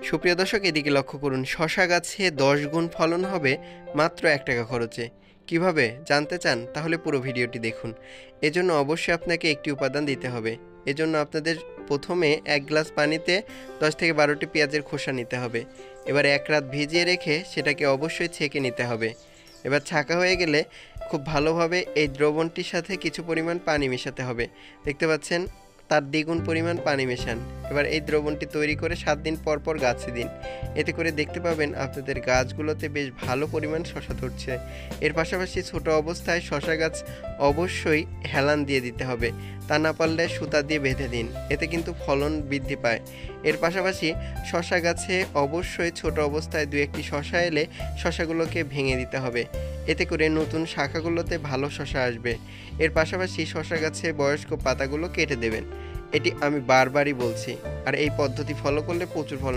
সুপ্রিয় দর্শক, এদিকে লক্ষ্য করুন, শশা গাছে ১০ গুণ ফলন হবে মাত্র ৳১ খরচে। কিভাবে জানতে চান? তাহলে পুরো ভিডিওটি দেখুন। এজন্য অবশ্যই আপনাকে একটি উপাদান দিতে হবে। এজন্য আপনাদের প্রথমে ১ গ্লাস পানিতে ১০ থেকে ১২টি পেঁয়াজের খোসা নিতে হবে। এবার ১ রাত ভিজিয়ে রেখে সেটাকে অবশ্যই ছেঁকে নিতে হবে। এবার ছাঁকা হয়ে গেলে খুব ভালোভাবে এই দ্রবণটির সাথে কিছু পরিমাণ পানি মেশাতে হবে। দেখতে পাচ্ছেন, তার দ্বিগুণ পরিমাণ পানি মেশান। এবার এই দ্রবণটি তৈরি করে ৭ দিন পর পর গাছে দিন। এতে করে দেখতে পাবেন আপনাদের গাছগুলোতে বেশ ভালো পরিমাণ শশা ধরছে। এর পাশাপাশি ছোট অবস্থায় শশা গাছ অবশ্যই হেলান দিয়ে দিতে হবে। তা না পারলে সুতা দিয়ে বেঁধে দিন। এতে কিন্তু ফলন বৃদ্ধি পায়। এর পাশাপাশি শশা গাছে অবশ্যই ছোট অবস্থায় ২-১টি শশা এলে শশাগুলোকে ভেঙে দিতে হবে। এতে করে নতুন শাখাগুলোতে ভালো শশা আসবে। এর পাশাপাশি শশা গাছে বয়স্ক পাতাগুলো কেটে দেবেন। এটি আমি বারবারই বলছি। আর এই পদ্ধতি ফলো করলে প্রচুর ফলন